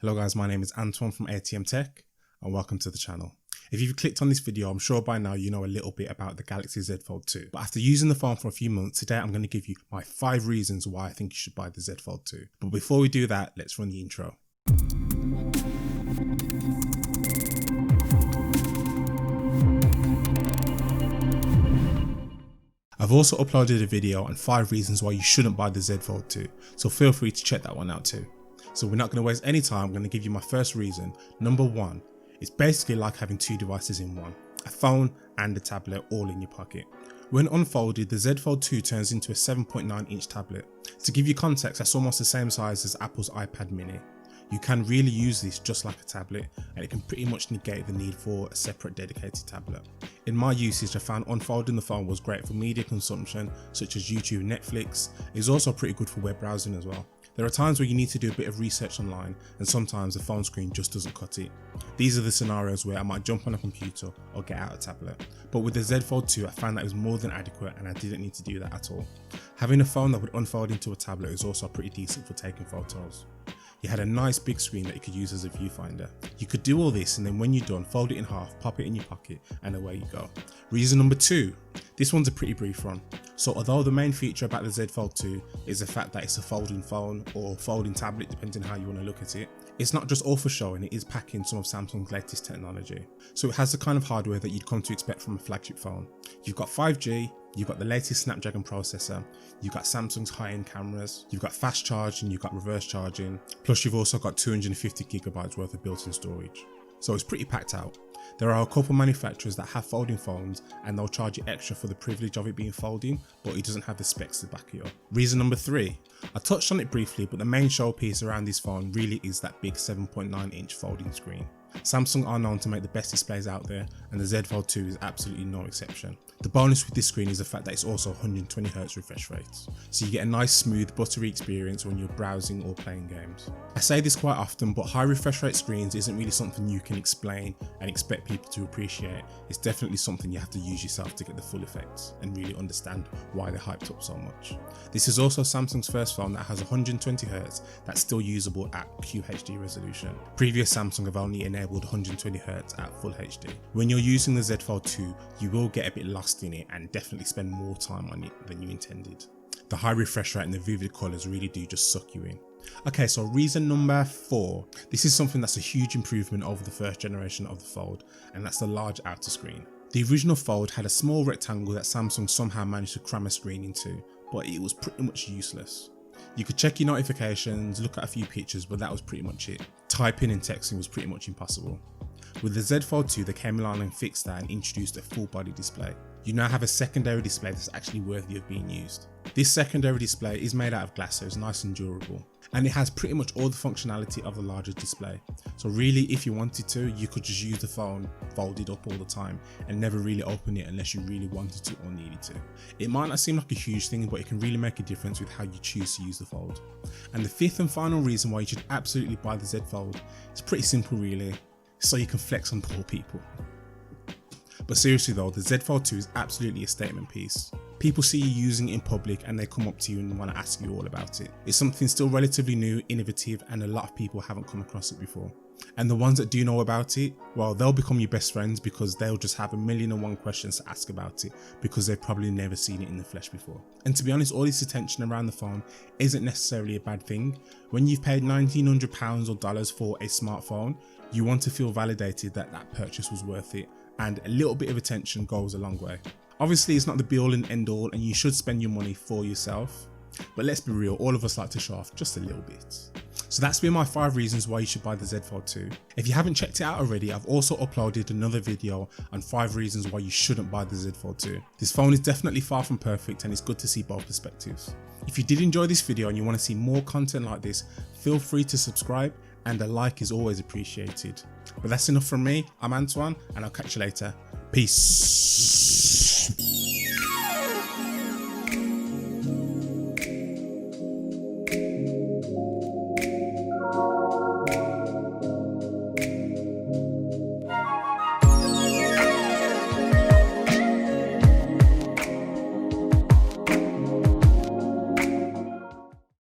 Hello guys, my name is Antoine from ATM Tech and welcome to the channel. If you've clicked on this video, I'm sure by now you know a little bit about the Galaxy Z Fold 2. But after using the phone for a few months, today I'm going to give you my 5 reasons why I think you should buy the Z Fold 2. But before we do that, let's run the intro. I've also uploaded a video on 5 reasons why you shouldn't buy the Z Fold 2, so feel free to check that one out too. So we're not going to waste any time, I'm going to give you my first reason. Number 1, it's basically like having 2 devices in one, a phone and a tablet all in your pocket. When unfolded, the Z Fold 2 turns into a 7.9 inch tablet. To give you context, that's almost the same size as Apple's iPad mini. You can really use this just like a tablet, and it can pretty much negate the need for a separate dedicated tablet. In my usage, I found unfolding the phone was great for media consumption such as YouTube and Netflix. It's also pretty good for web browsing as well. There are times where you need to do a bit of research online, and sometimes the phone screen just doesn't cut it. These are the scenarios where I might jump on a computer or get out a tablet. But with the Z Fold 2, I found that it was more than adequate and I didn't need to do that at all. Having a phone that would unfold into a tablet is also pretty decent for taking photos. You had a nice big screen that you could use as a viewfinder. You could do all this, and then when you're done, fold it in half, pop it in your pocket, and away you go. Reason number 2, this one's a pretty brief one. So although the main feature about the Z Fold 2 is the fact that it's a folding phone or folding tablet depending on how you want to look at it, it's not just all for show, and it is packing some of Samsung's latest technology. So it has the kind of hardware that you'd come to expect from a flagship phone. You've got 5G, you've got the latest Snapdragon processor, you've got Samsung's high-end cameras, you've got fast charging, you've got reverse charging, plus you've also got 250 gigabytes worth of built-in storage. So it's pretty packed out. There are a couple manufacturers that have folding phones and they'll charge you extra for the privilege of it being folding, but it doesn't have the specs to back it up. Reason number 3, I touched on it briefly, but the main showpiece around this phone really is that big 7.9 inch folding screen. Samsung are known to make the best displays out there, and the Z Fold 2 is absolutely no exception. The bonus with this screen is the fact that it's also 120Hz refresh rates, so you get a nice smooth buttery experience when you're browsing or playing games. I say this quite often, but high refresh rate screens isn't really something you can explain and expect people to appreciate. It's definitely something you have to use yourself to get the full effects and really understand why they're hyped up so much. This is also Samsung's first phone that has 120Hz that's still usable at QHD resolution. Previous Samsung have only enabled 120Hz at full HD. When you're using the Z Fold 2, you will get a bit lost in it and definitely spend more time on it than you intended. The high refresh rate and the vivid colours really do just suck you in. Okay, so reason number 4. This is something that's a huge improvement over the first generation of the Fold, and that's the large outer screen. The original Fold had a small rectangle that Samsung somehow managed to cram a screen into, but it was pretty much useless. You could check your notifications, look at a few pictures, but that was pretty much it. Typing and texting was pretty much impossible. With the Z Fold 2, they came along and fixed that and introduced a full body display. You now have a secondary display that's actually worthy of being used. This secondary display is made out of glass, so it's nice and durable, and it has pretty much all the functionality of the larger display. So really, if you wanted to, you could just use the phone folded up all the time and never really open it unless you really wanted to or needed to. It might not seem like a huge thing, but it can really make a difference with how you choose to use the Fold. And the 5th and final reason why you should absolutely buy the Z Fold is pretty simple really, so you can flex on poor people. But seriously though, the Z Fold 2 is absolutely a statement piece. People see you using it in public and they come up to you and want to ask you all about it. It's something still relatively new, innovative, and a lot of people haven't come across it before. And the ones that do know about it, well, they'll become your best friends because they'll just have 1,000,001 questions to ask about it because they've probably never seen it in the flesh before. And to be honest, all this attention around the phone isn't necessarily a bad thing. When you've paid £1,900 or dollars for a smartphone, you want to feel validated that that purchase was worth it, and a little bit of attention goes a long way. Obviously, it's not the be all and end all, and you should spend your money for yourself, but let's be real, all of us like to show off just a little bit. So that's been my 5 reasons why you should buy the Z Fold 2. If you haven't checked it out already, I've also uploaded another video on 5 reasons why you shouldn't buy the Z Fold 2. This phone is definitely far from perfect, and it's good to see both perspectives. If you did enjoy this video and you want to see more content like this, feel free to subscribe, and a like is always appreciated. But that's enough from me. I'm Antoine, and I'll catch you later. Peace.